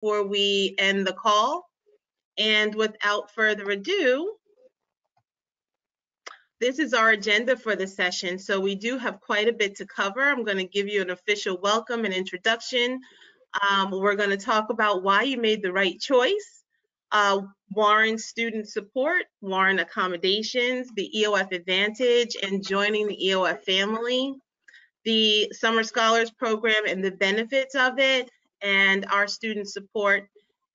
before we end the call. And without further ado, this is our agenda for the session. So we do have quite a bit to cover. I'm going to give you an official welcome and introduction. We're going to talk about why you made the right choice, Warren student support, Warren accommodations, the EOF advantage, and joining the EOF family, the Summer Scholars Program and the benefits of it, and our student support.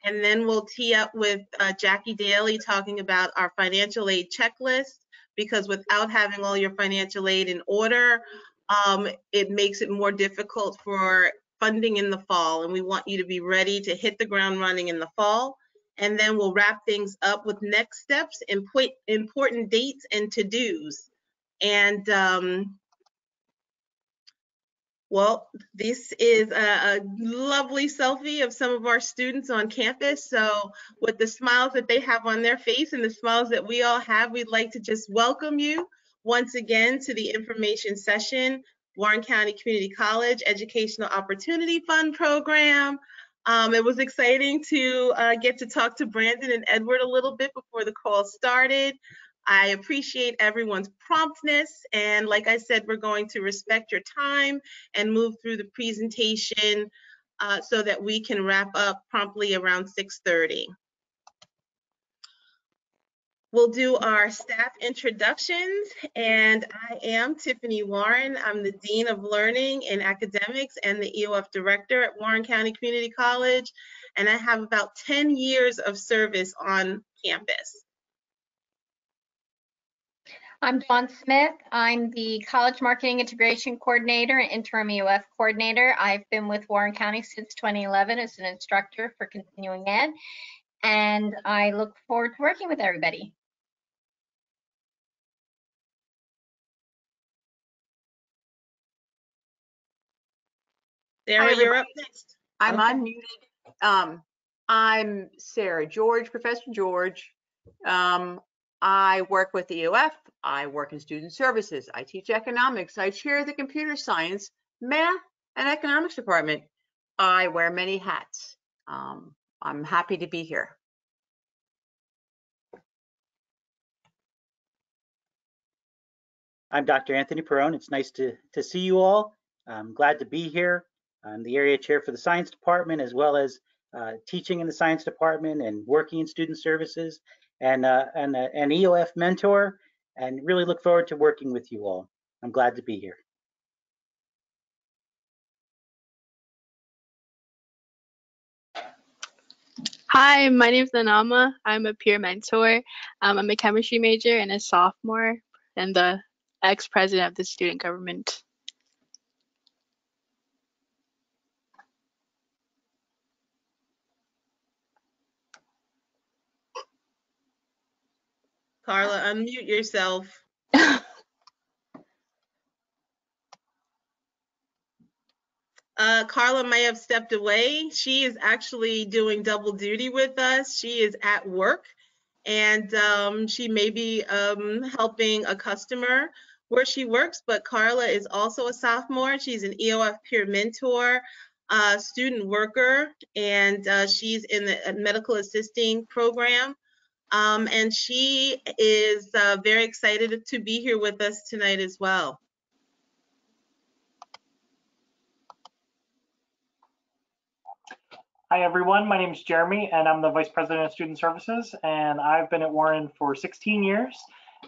And then we'll tee up with Jackie Daly talking about our financial aid checklist, because without having all your financial aid in order, it makes it more difficult for funding in the fall. And we want you to be ready to hit the ground running in the fall. And then we'll wrap things up with next steps, important dates and to-dos. And well, this is a lovely selfie of some of our students on campus. So with the smiles that they have on their face and the smiles that we all have, we'd like to just welcome you once again to the information session, Warren County Community College Educational Opportunity Fund Program. It was exciting to get to talk to Brandon and Edward a little bit before the call started. I appreciate everyone's promptness, and like I said, we're going to respect your time and move through the presentation so that we can wrap up promptly around 6:30. We'll do our staff introductions, and I am Tiffany Warren. I'm the Dean of Learning and Academics and the EOF Director at Warren County Community College, and I have about 10 years of service on campus. I'm Dawn Smith. I'm the College Marketing Integration Coordinator and Interim EOF Coordinator. I've been with Warren County since 2011 as an instructor for continuing ed, and I look forward to working with everybody. Sarah, you're up next. I'm unmuted. I'm Sarah George, Professor George. I work with the EOF, I work in student services, I teach economics, I chair the computer science, math, and economics department. I wear many hats. I'm happy to be here. I'm Dr. Anthony Perrone. It's nice to see you all. I'm glad to be here. I'm the area chair for the science department, as well as teaching in the science department and working in student services, and an EOF mentor, and really look forward to working with you all. I'm glad to be here. Hi, my name is Alma. I'm a peer mentor. I'm a chemistry major and a sophomore, and the ex-president of the student government. Carla, unmute yourself. Carla may have stepped away. She is actually doing double duty with us. She is at work, and she may be helping a customer where she works, but Carla is also a sophomore. She's an EOF peer mentor, student worker, and she's in the medical assisting program. And she is very excited to be here with us tonight as well. Hi everyone, my name is Jeremy and I'm the Vice President of Student Services, and I've been at Warren for 16 years,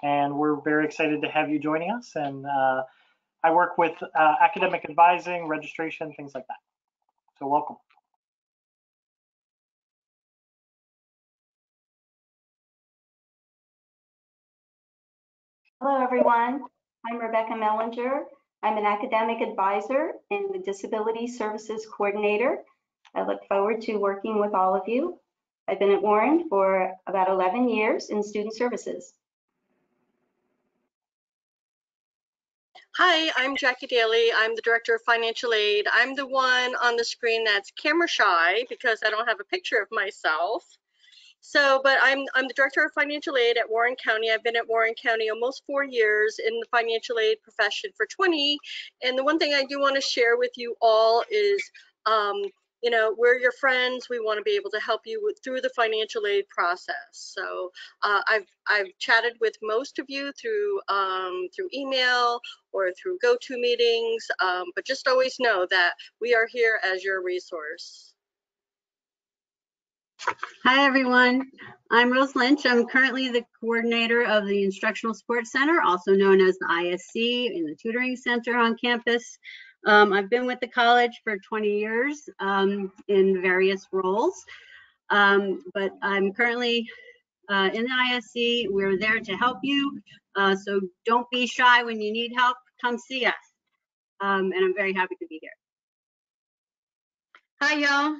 and we're very excited to have you joining us. And I work with academic advising, registration, things like that. So welcome. Hello everyone, I'm Rebecca Mellinger. I'm an academic advisor and the Disability Services Coordinator. I look forward to working with all of you. I've been at Warren for about 11 years in student services. Hi, I'm Jackie Daly. I'm the Director of Financial Aid. I'm the one on the screen that's camera shy because I don't have a picture of myself. So, but I'm the Director of Financial Aid at Warren County. I've been at Warren County almost 4 years, in the financial aid profession for 20. And the one thing I do want to share with you all is you know, we're your friends. We want to be able to help you through the financial aid process. So I've chatted with most of you through through email or through go-to meetings, but just always know that we are here as your resource. Hi, everyone. I'm Rose Lynch. I'm currently the coordinator of the Instructional Support Center, also known as the ISC, in the Tutoring Center on campus. I've been with the college for 20 years in various roles, but I'm currently in the ISC. We're there to help you, so don't be shy when you need help. Come see us, and I'm very happy to be here. Hi, y'all.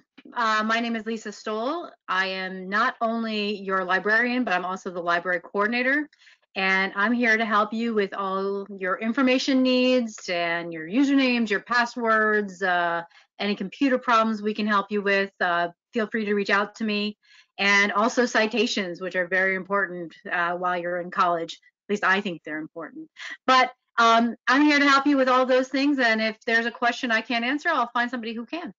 My name is Lisa Stoll. I am not only your librarian, but I'm also the library coordinator. And I'm here to help you with all your information needs and your usernames, your passwords, any computer problems we can help you with. Feel free to reach out to me. And also citations, which are very important while you're in college. At least I think they're important. But I'm here to help you with all those things. And if there's a question I can't answer, I'll find somebody who can.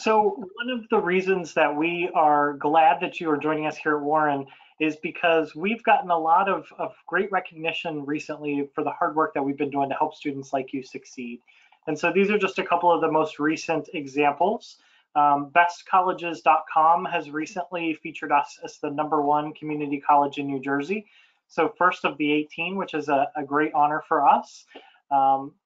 So one of the reasons that we are glad that you are joining us here at Warren is because we've gotten a lot of great recognition recently for the hard work that we've been doing to help students like you succeed. And so these are just a couple of the most recent examples. Bestcolleges.com has recently featured us as the #1 community college in New Jersey. So first of the 18, which is a great honor for us.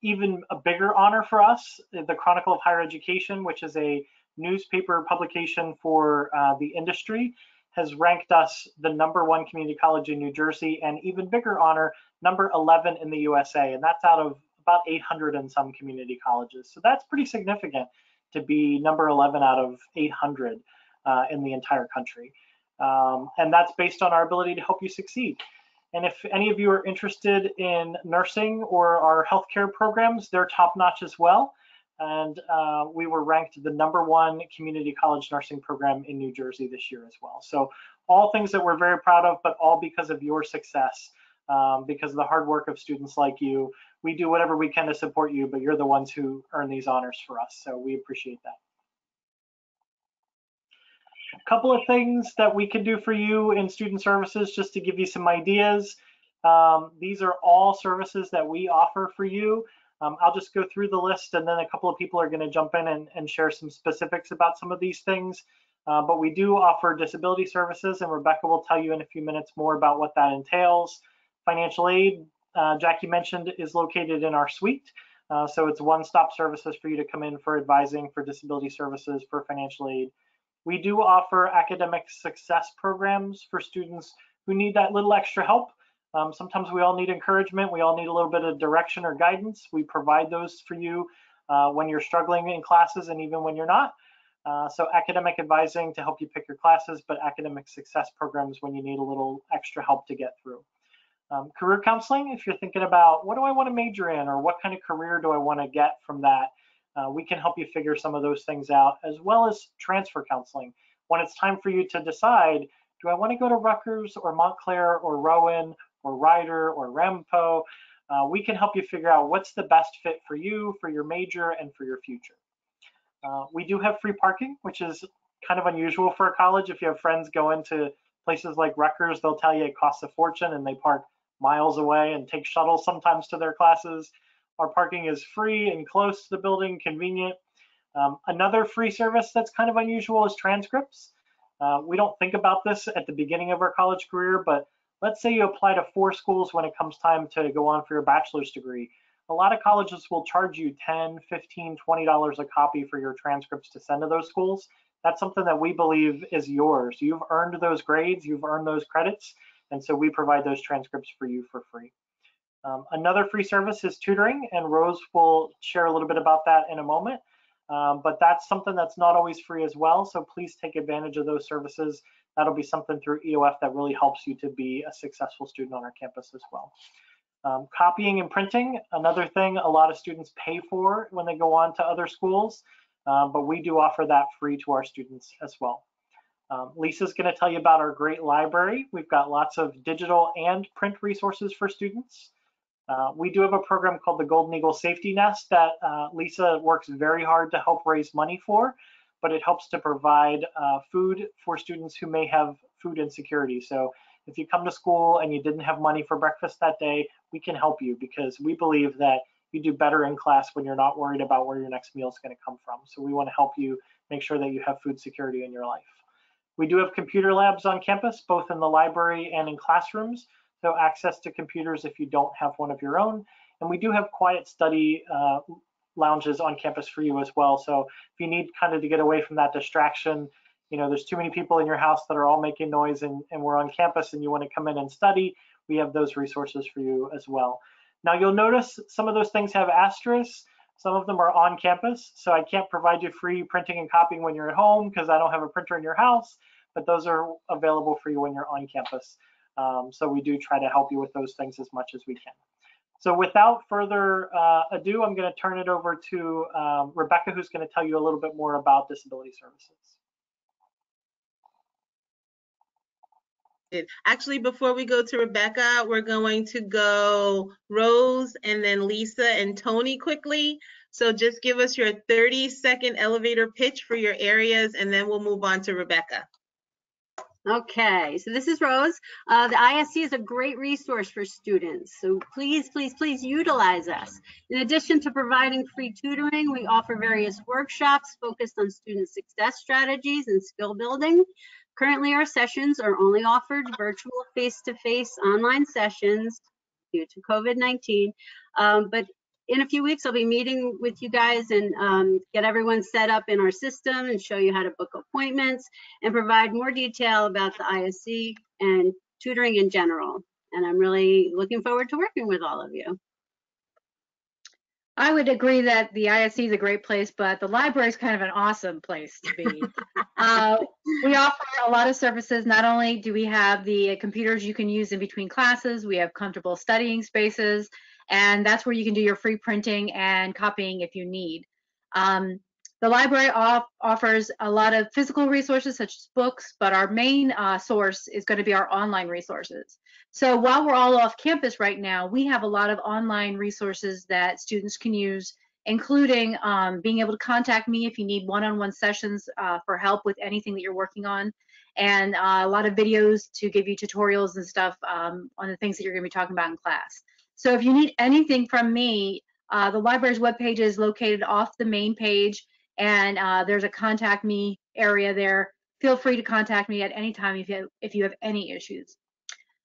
Even a bigger honor for us, the Chronicle of Higher Education, which is a newspaper publication for the industry, has ranked us the #1 community college in New Jersey, and even bigger honor, #11 in the USA, and that's out of about 800 and some community colleges. So that's pretty significant to be #11 out of 800 in the entire country. And that's based on our ability to help you succeed. And if any of you are interested in nursing or our healthcare programs, they're top notch as well. And we were ranked the #1 community college nursing program in New Jersey this year as well. So all things that we're very proud of, but all because of your success, because of the hard work of students like you. We do whatever we can to support you, but you're the ones who earn these honors for us. So we appreciate that. A couple of things that we can do for you in student services, just to give you some ideas. These are all services that we offer for you. I'll just go through the list, and then a couple of people are going to jump in and share some specifics about some of these things. But we do offer disability services, and Rebecca will tell you in a few minutes more about what that entails. Financial aid, Jackie mentioned, is located in our suite. So it's one-stop services for you to come in for advising, for disability services, for financial aid. We do offer academic success programs for students who need that little extra help. Sometimes we all need encouragement. We all need a little bit of direction or guidance. We provide those for you when you're struggling in classes and even when you're not. So academic advising to help you pick your classes, but academic success programs when you need a little extra help to get through. Career counseling, if you're thinking about what do I want to major in or what kind of career do I want to get from that, we can help you figure some of those things out, as well as transfer counseling. When it's time for you to decide, do I want to go to Rutgers or Montclair or Rowan or Rider or Rampo, we can help you figure out what's the best fit for you, for your major, and for your future. We do have free parking, which is kind of unusual for a college. If you have friends going to places like Rutgers, they'll tell you it costs a fortune and they park miles away and take shuttles sometimes to their classes. Our parking is free and close to the building, convenient. Another free service that's kind of unusual is transcripts. We don't think about this at the beginning of our college career, but let's say you apply to 4 schools when it comes time to go on for your bachelor's degree. A lot of colleges will charge you $10, $15, $20 a copy for your transcripts to send to those schools. That's something that we believe is yours. You've earned those grades, you've earned those credits, and so we provide those transcripts for you for free. Another free service is tutoring, and Rose will share a little bit about that in a moment. But that's something that's not always free as well, so please take advantage of those services. That'll be something through EOF that really helps you to be a successful student on our campus as well. Copying and printing, another thing a lot of students pay for when they go on to other schools, but we do offer that free to our students as well. Lisa's going to tell you about our great library. We've got lots of digital and print resources for students. We do have a program called the Golden Eagle Safety Nest that Lisa works very hard to help raise money for, but it helps to provide food for students who may have food insecurity. So if you come to school and you didn't have money for breakfast that day, we can help you because we believe that you do better in class when you're not worried about where your next meal is going to come from. So we want to help you make sure that you have food security in your life. We do have computer labs on campus, both in the library and in classrooms. So access to computers if you don't have one of your own. And we do have quiet study lounges on campus for you as well. So if you need kind of to get away from that distraction, you know, there's too many people in your house that are all making noise and we're on campus and you want to come in and study, we have those resources for you as well. Now you'll notice some of those things have asterisks. Some of them are on campus. So I can't provide you free printing and copying when you're at home because I don't have a printer in your house, but those are available for you when you're on campus. So we do try to help you with those things as much as we can. So without further ado, I'm going to turn it over to Rebecca, who's going to tell you a little bit more about disability services. Actually, before we go to Rebecca, we're going to go Rose and then Lisa and Tony quickly. So just give us your 30-second elevator pitch for your areas, and then we'll move on to Rebecca. Okay, so this is Rose. The ISC is a great resource for students, so please, please, please utilize us. In addition to providing free tutoring, we offer various workshops focused on student success strategies and skill building. Currently, our sessions are only offered virtual face-to-face online sessions due to COVID-19, but in a few weeks, I'll be meeting with you guys and get everyone set up in our system and show you how to book appointments and provide more detail about the ISC and tutoring in general. And I'm really looking forward to working with all of you. I would agree that the ISC is a great place, but the library is kind of an awesome place to be. We offer a lot of services. Not only do we have the computers you can use in between classes, we have comfortable studying spaces, and that's where you can do your free printing and copying if you need. The library offers a lot of physical resources such as books, but our main source is going to be our online resources. So while we're all off campus right now, we have a lot of online resources that students can use, including being able to contact me if you need one-on-one sessions for help with anything that you're working on, and a lot of videos to give you tutorials and stuff on the things that you're going to be talking about in class. So if you need anything from me, the library's webpage is located off the main page, and there's a contact me area there. Feel free to contact me at any time if you have any issues.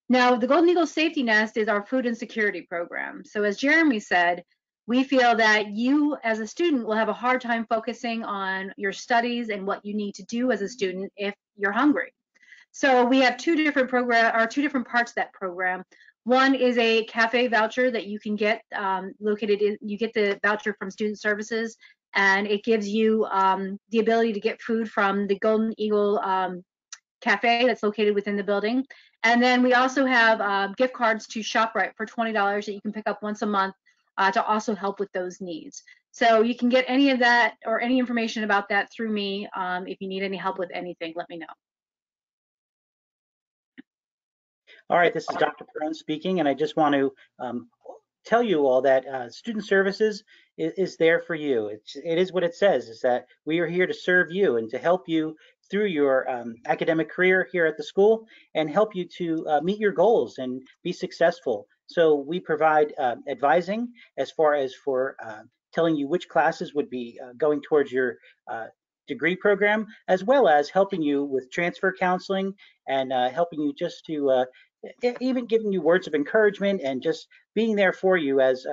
Now, the Golden Eagle Safety Nest is our food insecurity program. So as Jeremy said, we feel that you as a student will have a hard time focusing on your studies and what you need to do as a student if you're hungry. So we have two different parts of that program. One is a cafe voucher that you can get you get the voucher from Student Services, and it gives you the ability to get food from the Golden Eagle cafe that's located within the building. And then we also have gift cards to ShopRite for $20 that you can pick up once a month to also help with those needs. So you can get any of that or any information about that through me. If you need any help with anything, let me know. All right, this is Dr. Perone speaking, and I just want to tell you all that Student Services is there for you. It is what it says, is that we are here to serve you and to help you through your academic career here at the school and help you to meet your goals and be successful. So we provide advising as far as for telling you which classes would be going towards your degree program, as well as helping you with transfer counseling and helping you just to even giving you words of encouragement and just being there for you as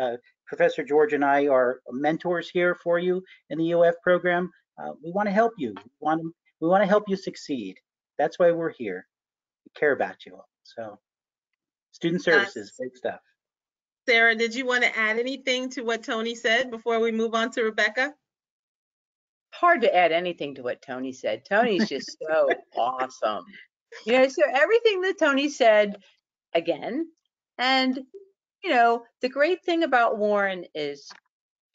Professor George and I are mentors here for you in the EOF program. We want to help you. We want to help you succeed. That's why we're here. We care about you all. So Student Services, great stuff. Sarah, did you want to add anything to what Tony said before we move on to Rebecca? Hard to add anything to what Tony said. Tony's just so awesome. You know, so everything that Tony said, again, and, you know, the great thing about Warren is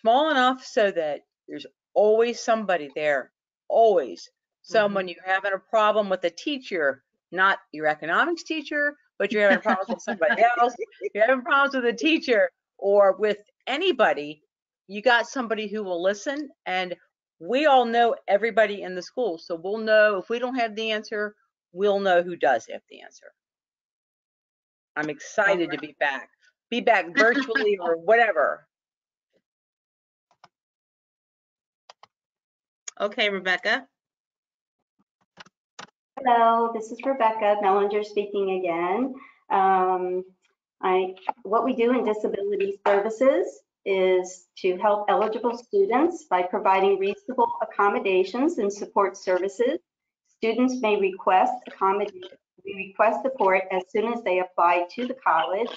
small enough so that there's always somebody there, always. Someone you're having a problem with a teacher, not your economics teacher but you're having problems with somebody else, you're having problems with a teacher or with anybody, you got somebody who will listen. And we all know everybody in the school. So we'll know if we don't have the answer, we'll know who does have the answer. I'm excited to be back virtually or whatever. Okay, Rebecca. Hello, this is Rebecca Mellinger speaking again. What we do in disability services is to help eligible students by providing reasonable accommodations and support services. Students may request support as soon as they apply to the college.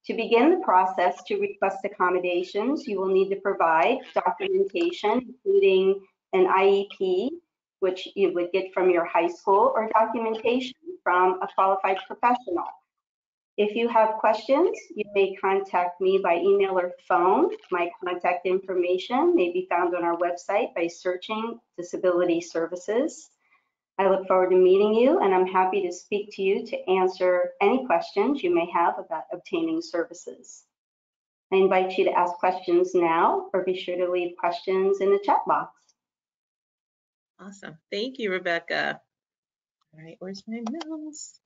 To begin the process to request accommodations, you will need to provide documentation, including an IEP, which you would get from your high school, or documentation from a qualified professional. If you have questions, you may contact me by email or phone. My contact information may be found on our website by searching disability services. I look forward to meeting you, and I'm happy to speak to you to answer any questions you may have about obtaining services. I invite you to ask questions now, or be sure to leave questions in the chat box. Awesome. Thank you, Rebecca. All right, where's my mouse?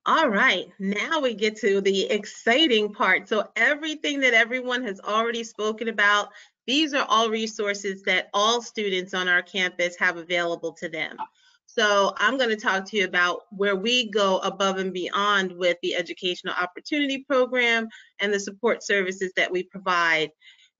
All right, now we get to the exciting part. So everything that everyone has already spoken about, these are all resources that all students on our campus have available to them. So I'm going to talk to you about where we go above and beyond with the Educational Opportunity Program and the support services that we provide.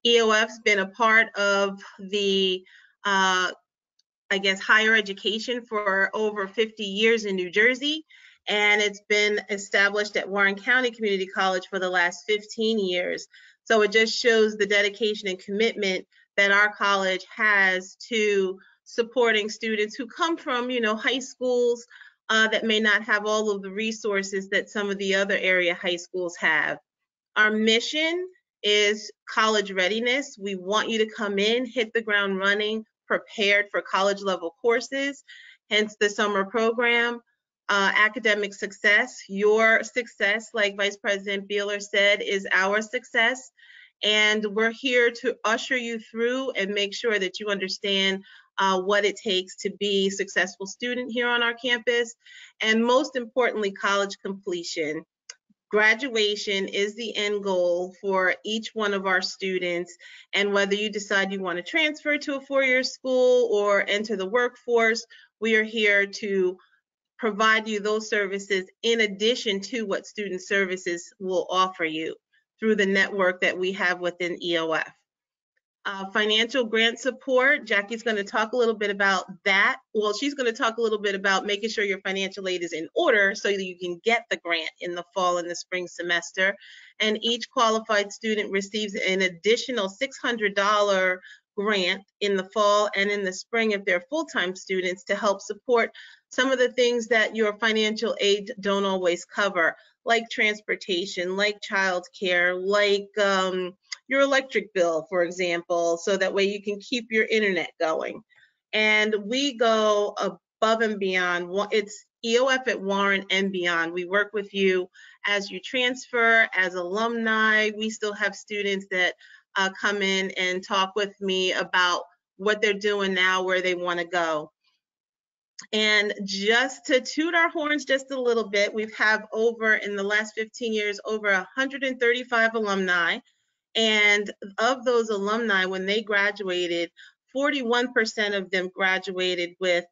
EOF's been a part of the higher education for over 50 years in New Jersey, and it's been established at Warren County Community College for the last 15 years. So it just shows the dedication and commitment that our college has to supporting students who come from, high schools that may not have all of the resources that some of the other area high schools have. Our mission is college readiness. We want you to come in, hit the ground running, prepared for college level courses, hence the summer program. Academic success, your success, like Vice President Beeler said, is our success. And we're here to usher you through and make sure that you understand what it takes to be a successful student here on our campus. And most importantly, college completion. Graduation is the end goal for each one of our students, and whether you decide you want to transfer to a four-year school or enter the workforce, we are here to provide you those services in addition to what student services will offer you through the network that we have within EOF. Financial grant support, Jackie's going to talk a little bit about that. Well, she's going to talk a little bit about making sure your financial aid is in order so that you can get the grant in the fall and the spring semester. And each qualified student receives an additional $600 grant in the fall and in the spring if they're full-time students to help support some of the things that your financial aid don't always cover, like transportation, like childcare, like your electric bill, for example, so that way you can keep your internet going. And we go above and beyond. It's EOF at Warren and beyond. We work with you as you transfer, as alumni. We still have students that come in and talk with me about what they're doing now, where they want to go. And just to toot our horns just a little bit, we've had in the last 15 years, over 135 alumni. And of those alumni, when they graduated, 41% of them graduated with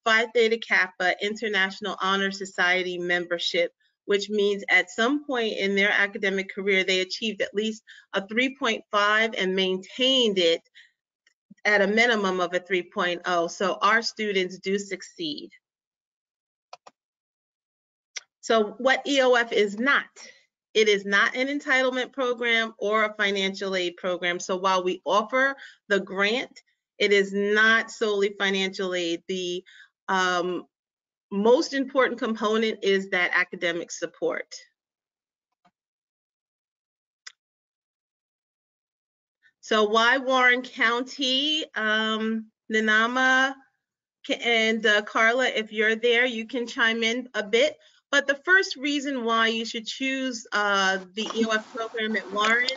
Phi Theta Kappa International Honor Society membership, which means at some point in their academic career, they achieved at least a 3.5 and maintained it at a minimum of a 3.0. So our students do succeed. So what EOF is not, it is not an entitlement program or a financial aid program. So while we offer the grant, it is not solely financial aid. The most important component is that academic support. So why Warren County? Nanama and Carla, if you're there, you can chime in a bit. But the first reason why you should choose the EOF program at Warren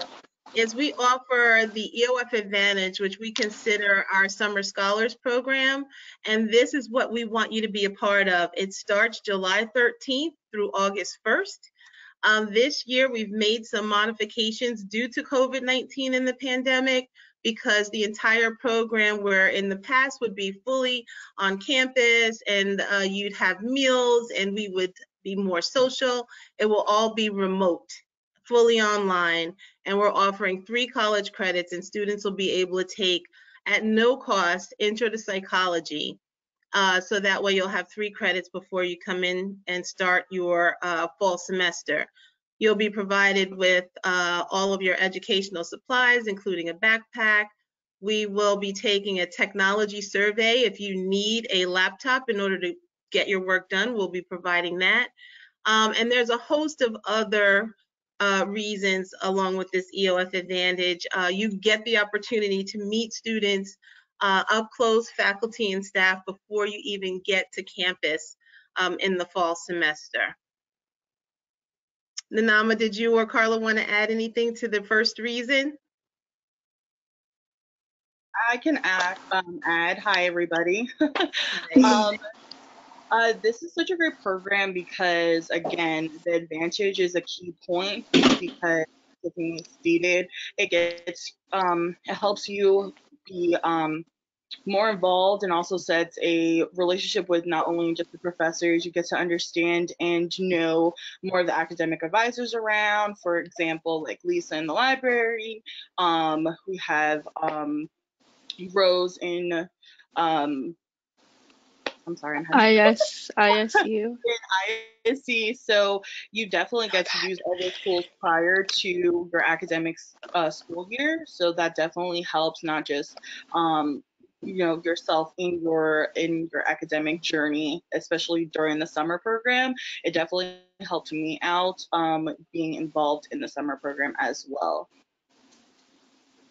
is we offer the EOF Advantage, which we consider our summer scholars program. And this is what we want you to be a part of. It starts July 13th through August 1st. This year, we've made some modifications due to COVID-19 and the pandemic, because the entire program, where in the past would be fully on campus and you'd have meals and we would be more social, it will all be remote, fully online. And we're offering 3 college credits, and students will be able to take at no cost Intro to Psychology. So that way you'll have 3 credits before you come in and start your fall semester. You'll be provided with all of your educational supplies, including a backpack. We will be taking a technology survey. If you need a laptop in order to get your work done, we'll be providing that. And there's a host of other reasons along with this EOF Advantage. You get the opportunity to meet students up close, faculty and staff, before you even get to campus in the fall semester. Nanama, did you or Carla want to add anything to the first reason? I can add. Hi, everybody. This is such a great program because, again, the advantage is a key point, because, as being stated, it helps you be more involved, and also sets a relationship with not only just the professors. You get to understand and know more of the academic advisors around. For example, like Lisa in the library. We have Rose in I'm sorry, I'm having ISU. in ISC. So you definitely get to use all those tools prior to your academic school year. So that definitely helps, not just yourself in your academic journey, especially during the summer program. It definitely helped me out being involved in the summer program as well.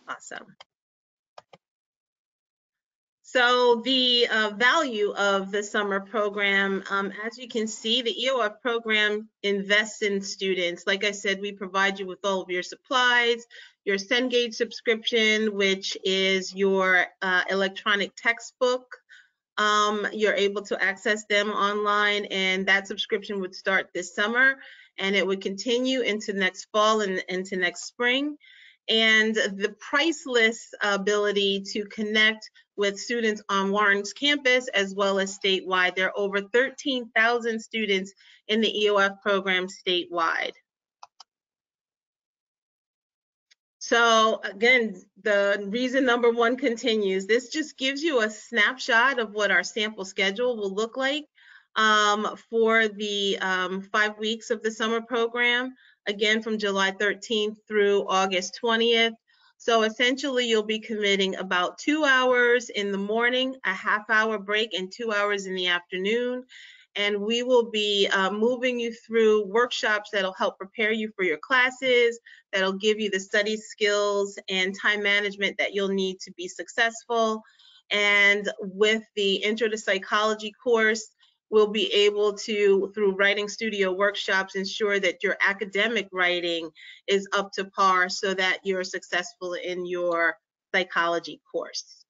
Awesome. So the value of the summer program, as you can see, the EOF program invests in students. Like I said, we provide you with all of your supplies, your Cengage subscription, which is your electronic textbook. You're able to access them online, and that subscription would start this summer, and it would continue into next fall and into next spring. And the priceless ability to connect with students on Warren's campus as well as statewide. There are over 13,000 students in the EOF program statewide. So again, the reason number 1 continues. This just gives you a snapshot of what our sample schedule will look like for the 5 weeks of the summer program, again from July 13th through August 20th. So essentially you'll be committing about 2 hours in the morning, a half-hour break, and 2 hours in the afternoon. And we will be moving you through workshops that'll help prepare you for your classes, that'll give you the study skills and time management that you'll need to be successful. And with the Intro to Psychology course, we'll be able to, through writing studio workshops, ensure that your academic writing is up to par so that you're successful in your psychology course.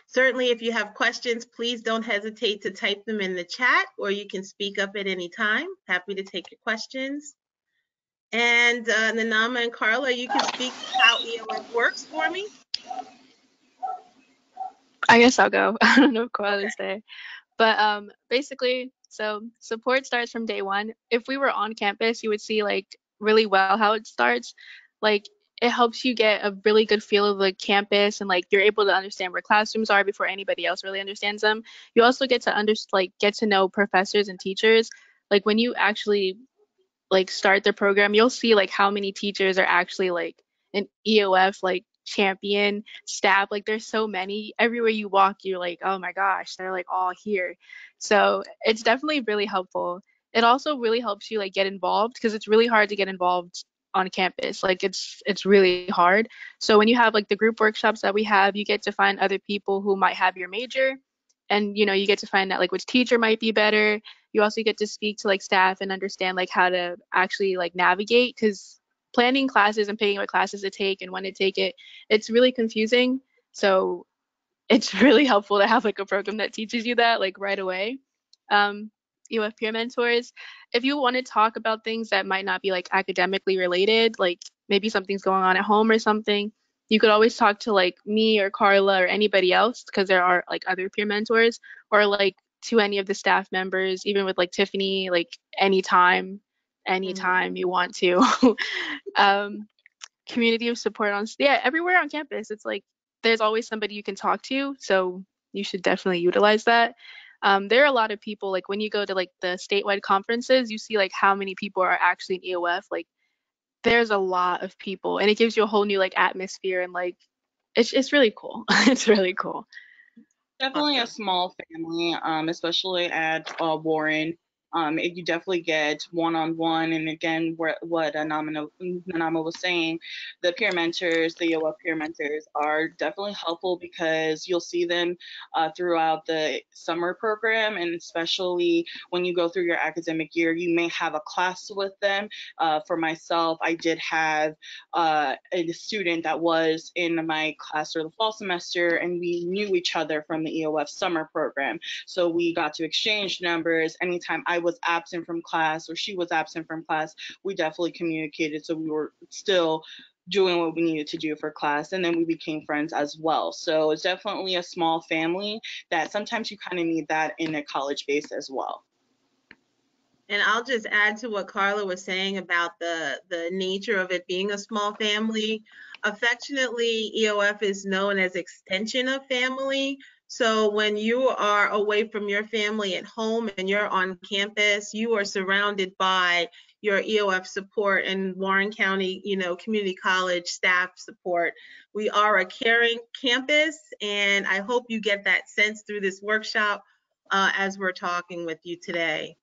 Certainly, if you have questions, please don't hesitate to type them in the chat, or you can speak up at any time. Happy to take your questions. And Nanama and Carla, you can speak to how EOF works for me. I guess I'll go. I don't know if Carla's there. But basically, so support starts from day 1. If we were on campus, you would see like really well how it starts. Like it helps you get a really good feel of the campus, and like you're able to understand where classrooms are before anybody else really understands them. You also get to get to know professors and teachers. Like when you actually like start the program, you'll see like how many teachers are actually like an EOF like champion staff. Like there's so many everywhere you walk, you're like, oh my gosh, they're like all here. So it's definitely really helpful. It also really helps you like get involved, because it's really hard to get involved on campus. Like it's really hard. So when you have like the group workshops that we have, you get to find other people who might have your major, and you get to find out like which teacher might be better, you also get to speak to like staff and understand like how to actually like navigate, because planning classes and picking what classes to take and when to take it, it's really confusing. So it's really helpful to have like a program that teaches you that like right away. EOF peer mentors, if you want to talk about things that might not be like academically related, like maybe something's going on at home or something, you could always talk to like me or Carla or anybody else, because there are like other peer mentors, or like to any of the staff members, even with like Tiffany, like anytime you want to. um, Community of support on, yeah, everywhere on campus. It's like there's always somebody you can talk to, so you should definitely utilize that. There are a lot of people, like when you go to like the statewide conferences, you see like how many people are actually in EOF. Like there's a lot of people, and it gives you a whole new like atmosphere, and like it's really cool. It's really cool. Definitely a Awesome. small family, especially at Warren. You definitely get one-on-one, and again, what Nanama was saying, the peer mentors, the EOF peer mentors are definitely helpful because you'll see them throughout the summer program, and especially when you go through your academic year, you may have a class with them. For myself, I did have a student that was in my class for the fall semester, and we knew each other from the EOF summer program. So we got to exchange numbers. Anytime I was absent from class or she was absent from class, we definitely communicated. So we were still doing what we needed to do for class, and then we became friends as well. So it's definitely a small family that sometimes you kind of need that in a college base as well. And I'll just add to what Carla was saying about the nature of it being a small family. Affectionately, EOF is known as extension of family. So when you are away from your family at home and you're on campus, you are surrounded by your EOF support and Warren County, Community College staff support. We are a caring campus, and I hope you get that sense through this workshop as we're talking with you today.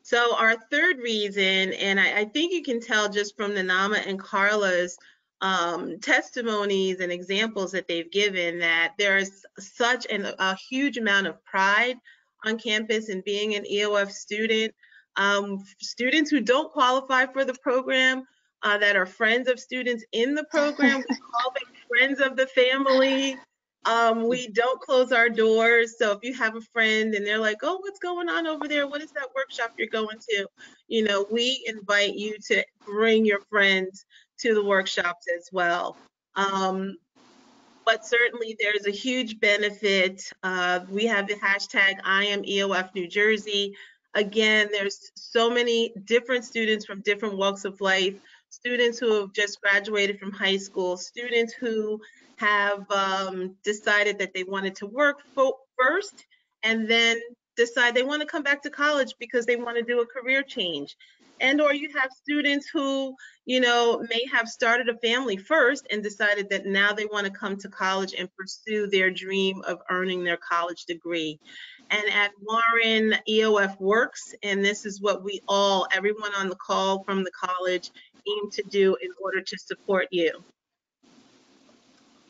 So our third reason, and I think you can tell just from Nanama and Carla's testimonies and examples that they've given, that there is such a huge amount of pride on campus in being an EOF student. Students who don't qualify for the program, that are friends of students in the program, we call them friends of the family. We don't close our doors. So if you have a friend and they're like, oh, what's going on over there? What is that workshop you're going to? We invite you to bring your friends to the workshops as well. But certainly there's a huge benefit. We have the hashtag I am EOF New Jersey. Again, there's so many different students from different walks of life, students who have just graduated from high school, students who have decided that they wanted to work first and then decide they want to come back to college because they want to do a career change. And or you have students who may have started a family first and decided that now they want to come to college and pursue their dream of earning their college degree. And at Warren, EOF works, and this is what everyone on the call from the college, aim to do in order to support you.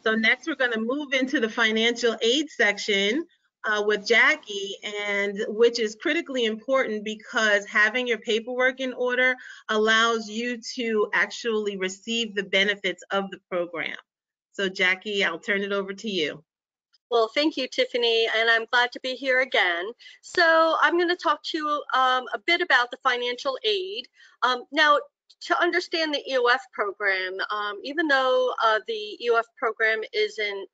So next, we're going to move into the financial aid section with Jackie, and which is critically important because having your paperwork in order allows you to actually receive the benefits of the program. So Jackie, I'll turn it over to you. Well, thank you, Tiffany, and I'm glad to be here again. So I'm going to talk to you a bit about the financial aid. Now, to understand the EOF program, even though the EOF program isn't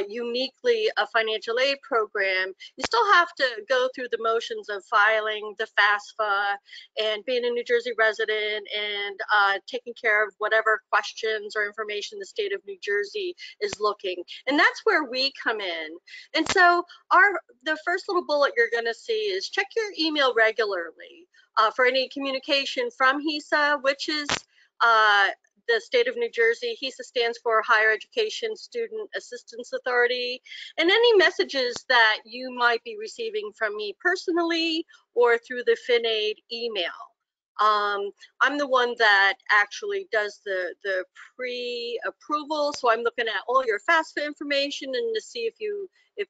uniquely a financial aid program, you still have to go through the motions of filing the FAFSA and being a New Jersey resident and taking care of whatever questions or information the state of New Jersey is looking. And that's where we come in. And so the first little bullet you're going to see is check your email regularly for any communication from HESA, which is the state of New Jersey. HESA stands for Higher Education Student Assistance Authority, and any messages that you might be receiving from me personally or through the FinAid email. I'm the one that actually does the pre-approval, so I'm looking at all your FAFSA information and to see if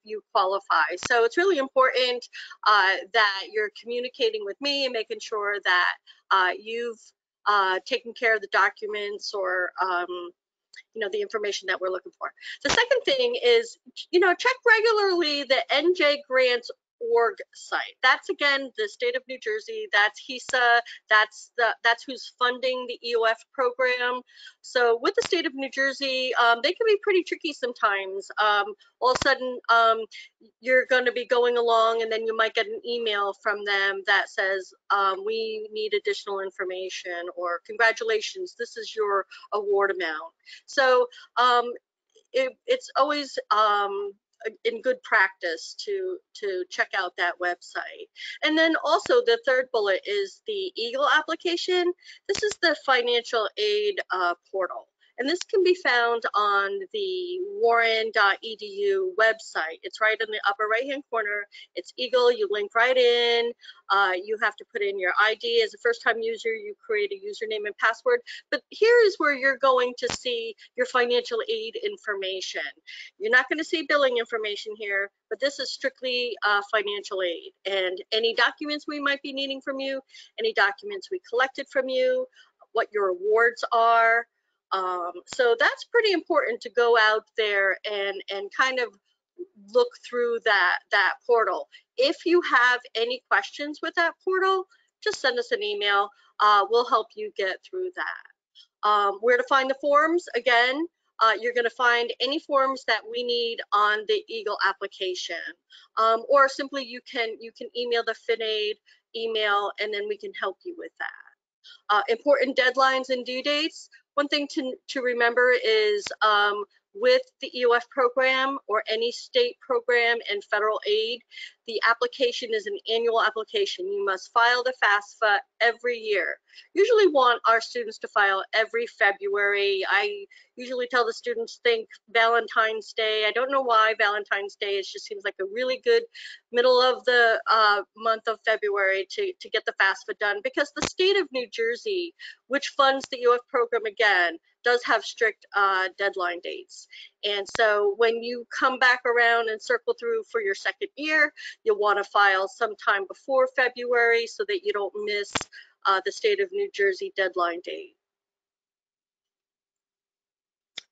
you qualify. So it's really important that you're communicating with me and making sure that you've taken care of the documents or the information that we're looking for. The second thing is, check regularly the NJ Grants org site. That's again the state of New Jersey. That's HISA. That's who's funding the EOF program. So with the state of New Jersey, they can be pretty tricky sometimes. All of a sudden, you're going to be going along, and then you might get an email from them that says, "We need additional information," or "Congratulations, this is your award amount." So it's always in good practice to check out that website. And then also the third bullet is the EAGLE application. This is the financial aid portal. And this can be found on the warren.edu website. It's right in the upper right-hand corner. It's EAGLE, you link right in. You have to put in your ID. As a first-time user, you create a username and password. But here is where you're going to see your financial aid information. You're not going to see billing information here, but this is strictly financial aid. And any documents we might be needing from you, any documents we collected from you, what your awards are. So that's pretty important to go out there and kind of look through that portal. If you have any questions with that portal, just send us an email. We'll help you get through that. Where to find the forms? Again, you're going to find any forms that we need on the EAGLE application, or simply you can email the FinAid email, and then we can help you with that. Important deadlines and due dates. One thing to remember is with the EOF program or any state program and federal aid, the application is an annual application. You must file the FAFSA every year. Usually want our students to file every February. I usually tell the students think Valentine's Day. I don't know why Valentine's Day. It just seems like a really good middle of the month of February to get the FAFSA done, because the state of New Jersey, which funds the EOF program again, does have strict deadline dates. And so when you come back around and circle through for your second year, you'll want to file sometime before February so that you don't miss the state of New Jersey deadline date.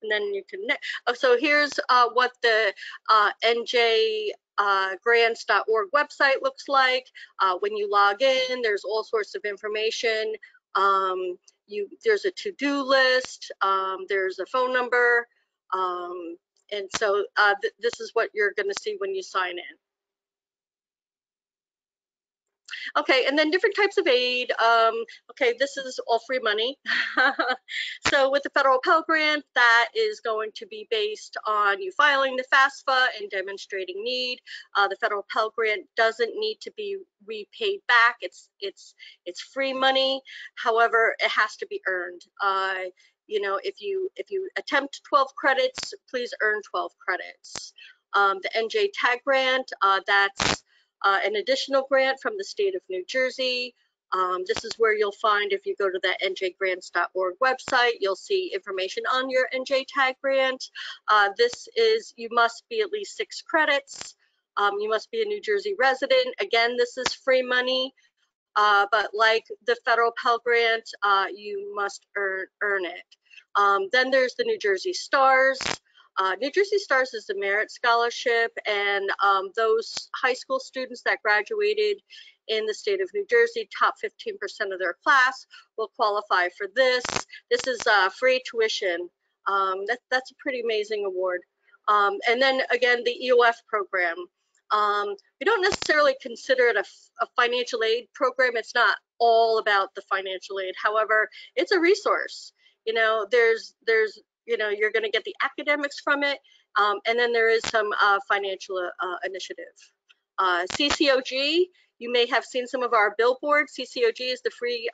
And then you can, so here's what the njgrants.org website looks like. When you log in, there's all sorts of information. There's a to-do list, there's a phone number, and so this is what you're going to see when you sign in. Okay, and then different types of aid. Okay, this is all free money. So with the federal Pell Grant, that is going to be based on you filing the FAFSA and demonstrating need. The federal Pell Grant doesn't need to be repaid back. It's free money. However, it has to be earned. If you attempt 12 credits, please earn 12 credits. The NJ Tag Grant, that's an additional grant from the state of New Jersey. This is where you'll find, if you go to the njgrants.org website, you'll see information on your NJ Tag Grant. This is, you must be at least 6 credits. You must be a New Jersey resident. Again, this is free money, but like the federal Pell Grant, you must earn it. Then there's the New Jersey Stars. New Jersey Stars is a merit scholarship, and those high school students that graduated in the state of New Jersey, top 15% of their class, will qualify for this. This is free tuition. That's a pretty amazing award. And then again, the EOF program. We don't necessarily consider it a financial aid program. It's not all about the financial aid. However, it's a resource. You're going to get the academics from it, and then there is some financial initiative. CCOG, you may have seen some of our billboards. CCOG is the free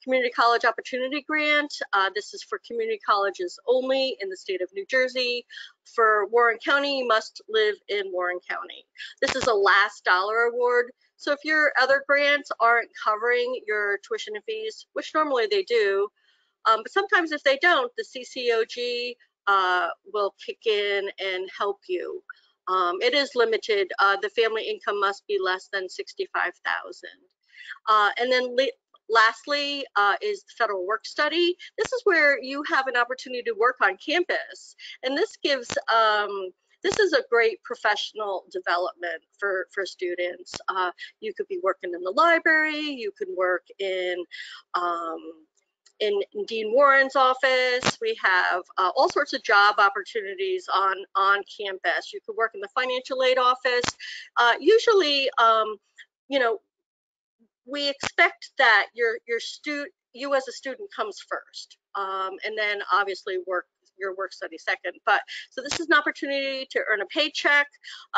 Community College Opportunity Grant. This is for community colleges only in the state of New Jersey. For Warren County, you must live in Warren County. This is a last dollar award. So if your other grants aren't covering your tuition and fees, which normally they do, but sometimes if they don't, the CCOG will kick in and help you. It is limited. The family income must be less than $65,000. And then lastly is the federal work study. This is where you have an opportunity to work on campus. And this gives, this is a great professional development for students. You could be working in the library, you could work in Dean Warren's office. We have all sorts of job opportunities on campus. You could work in the financial aid office. Usually, you know, we expect that you as a student comes first, and then obviously your work study second. But so this is an opportunity to earn a paycheck.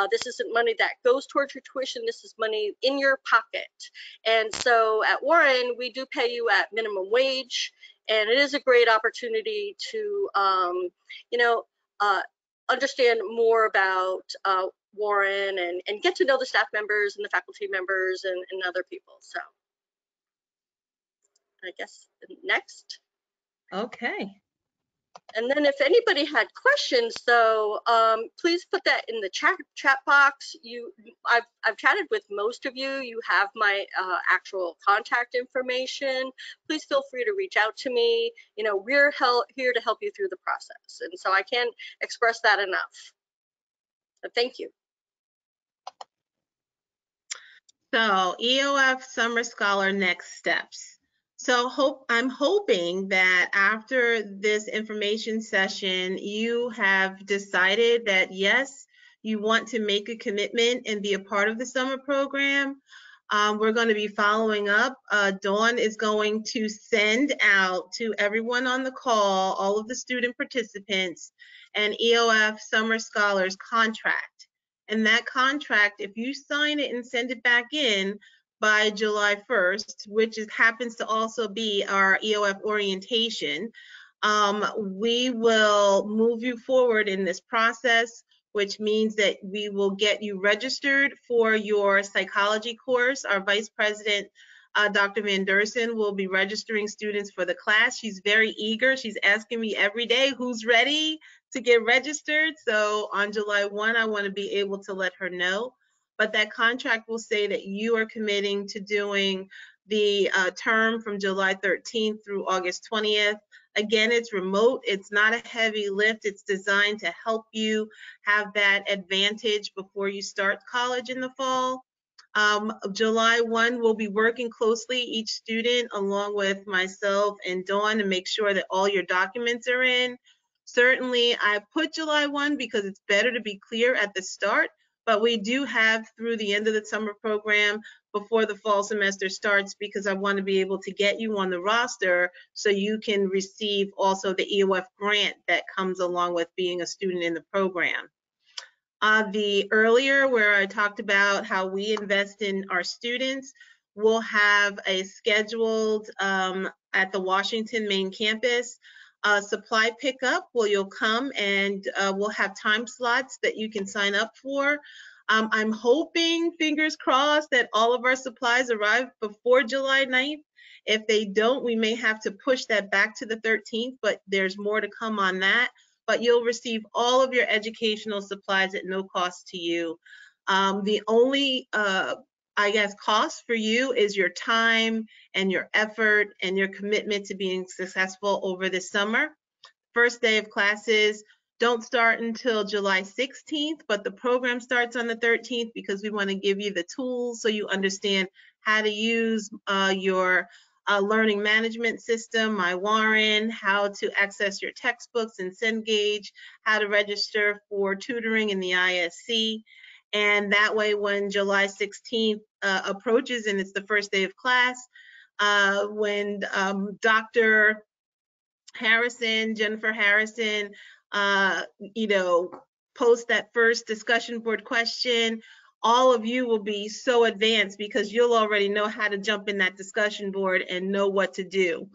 This isn't money that goes towards your tuition. This is money in your pocket. And so at Warren, we do pay you at minimum wage, and it is a great opportunity to understand more about Warren and get to know the staff members and the faculty members and other people. So I guess next. Okay. And then if anybody had questions, though, please put that in the chat box. I've chatted with most of you. You have my actual contact information. Please feel free to reach out to me. You know, we're here to help you through the process. And so I can't express that enough. So thank you. So EOF Summer Scholar next steps. So I'm hoping that after this information session, you have decided that yes, you want to make a commitment and be a part of the summer program. We're going to be following up. Dawn is going to send out to everyone on the call, all of the student participants, an EOF Summer Scholars contract. And that contract, if you sign it and send it back in by July 1st, which happens to also be our EOF orientation, we will move you forward in this process, which means that we will get you registered for your psychology course. Our Vice President, Dr. Van Dersen, will be registering students for the class. She's very eager. She's asking me every day, who's ready to get registered? So on July 1, I want to be able to let her know. But that contract will say that you are committing to doing the term from July 13th through August 20th. Again, it's remote. It's not a heavy lift. It's designed to help you have that advantage before you start college in the fall. July 1, we'll be working closely, each student, along with myself and Dawn, to make sure that all your documents are in. Certainly, I put July 1 because it's better to be clear at the start, but we do have through the end of the summer program before the fall semester starts, because I want to be able to get you on the roster so you can receive also the EOF grant that comes along with being a student in the program. The earlier where I talked about how we invest in our students, we'll have a scheduled at the Washington main campus supply pickup where you'll come and we'll have time slots that you can sign up for. I'm hoping, fingers crossed, that all of our supplies arrive before July 9th. If they don't, we may have to push that back to the 13th, but there's more to come on that. But you'll receive all of your educational supplies at no cost to you. The only, I guess, cost for you is your time and your effort and your commitment to being successful over this summer. First day of classes don't start until July 16th, but the program starts on the 13th because we want to give you the tools so you understand how to use your learning management system, My Warren, how to access your textbooks and Cengage, how to register for tutoring in the ISC. And that way, when July 16th approaches and it's the first day of class, when Dr. Harrison, Jennifer Harrison, post that first discussion board question, all of you will be so advanced because you'll already know how to jump in that discussion board and know what to do.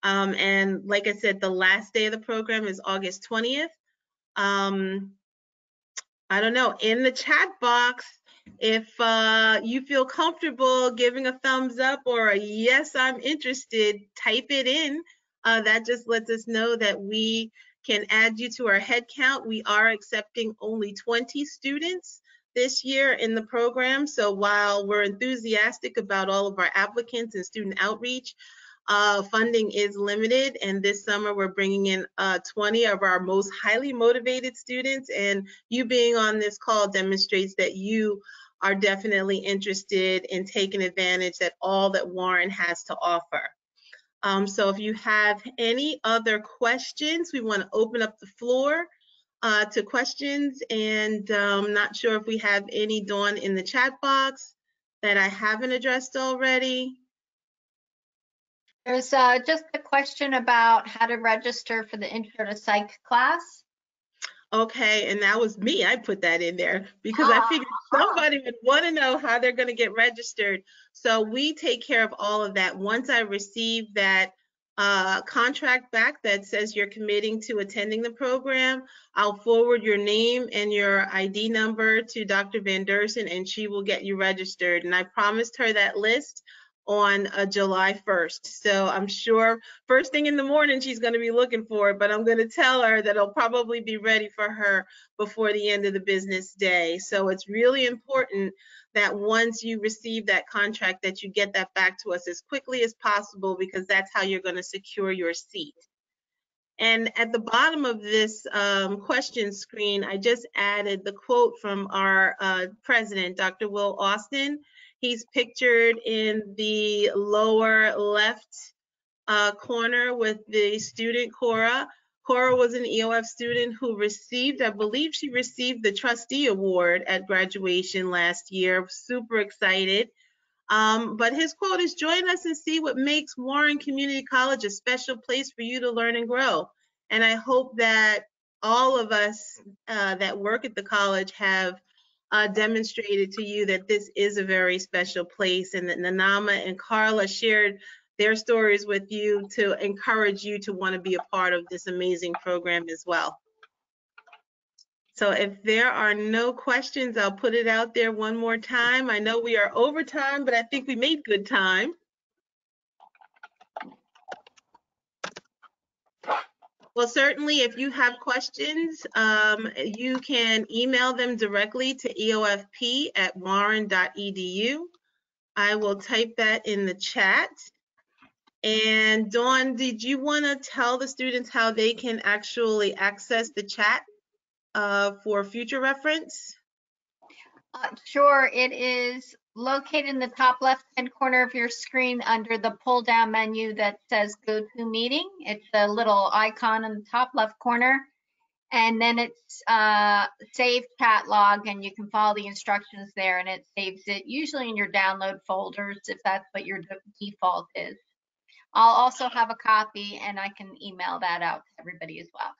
And like I said, the last day of the program is August 20th. I don't know, in the chat box, If you feel comfortable giving a thumbs up or a yes, I'm interested, type it in. That just lets us know that we can add you to our head count. We are accepting only 20 students this year in the program. So while we're enthusiastic about all of our applicants and student outreach, funding is limited, and this summer we're bringing in 20 of our most highly motivated students, and you being on this call demonstrates that you are definitely interested in taking advantage of all that Warren has to offer. So if you have any other questions, we want to open up the floor to questions, and not sure if we have any, Dawn, in the chat box that I haven't addressed already. There's just a question about how to register for the Intro to Psych class. Okay, and that was me. I put that in there because I figured somebody would want to know how they're going to get registered. So we take care of all of that. Once I receive that contract back that says you're committing to attending the program, I'll forward your name and your ID number to Dr. Van Dersen, and she will get you registered. And I promised her that list on July 1st. So I'm sure first thing in the morning she's going to be looking for it, but I'm going to tell her that it'll probably be ready for her before the end of the business day. So it's really important that once you receive that contract that you get that back to us as quickly as possible, because that's how you're going to secure your seat. And at the bottom of this question screen, I just added the quote from our president, Dr. Will Austin. He's pictured in the lower left corner with the student Cora. Cora was an EOF student who received, I believe she received the trustee award at graduation last year. Super excited. But his quote is, "Join us and see what makes Warren Community College a special place for you to learn and grow." And I hope that all of us that work at the college have demonstrated to you that this is a very special place, and that Nanama and Carla shared their stories with you to encourage you to want to be a part of this amazing program as well. So if there are no questions, I'll put it out there one more time. I know we are over time, but I think we made good time. Well, certainly if you have questions, you can email them directly to eofp@warren.edu. I will type that in the chat. And Dawn, did you want to tell the students how they can actually access the chat for future reference? Sure, it is located in the top left-hand corner of your screen under the pull-down menu that says Go to Meeting. It's a little icon in the top left corner. And then it's Save Chat Log, and you can follow the instructions there, and it saves it usually in your download folders if that's what your default is. I'll also have a copy, and I can email that out to everybody as well.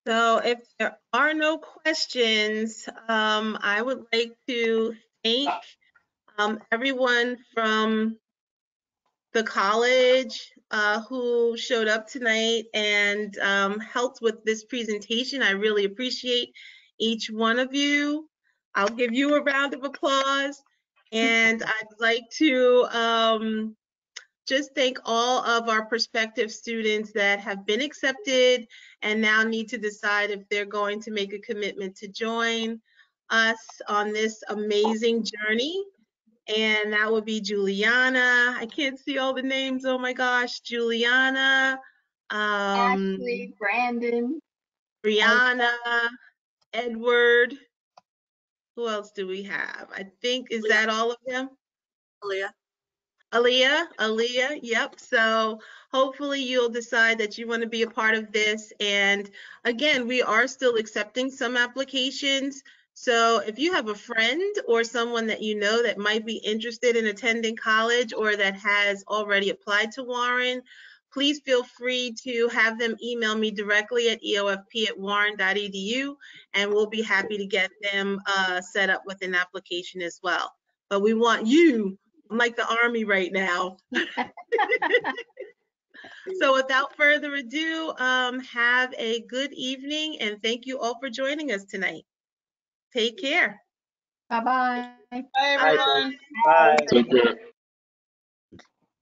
So if there are no questions, I would like to thank everyone from the college who showed up tonight and helped with this presentation. I really appreciate each one of you. I'll give you a round of applause. And I'd like to just thank all of our prospective students that have been accepted and now need to decide if they're going to make a commitment to join us on this amazing journey. And that would be Juliana. I can't see all the names. Oh my gosh. Juliana. Ashley, Brandon. Brianna. Edward. Who else do we have? I think, is that all of them? Aaliyah. Aaliyah, yep. So hopefully you'll decide that you want to be a part of this. And again, we are still accepting some applications. So if you have a friend or someone that you know that might be interested in attending college or that has already applied to Warren, please feel free to have them email me directly at eofp@warren.edu, and we'll be happy to get them set up with an application as well. But we want you. I'm like the Army right now. So without further ado, have a good evening, and thank you all for joining us tonight. Take care. Bye-bye. Bye, Bye, everyone. folks. Bye. Take care.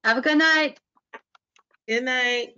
Have a good night. Good night.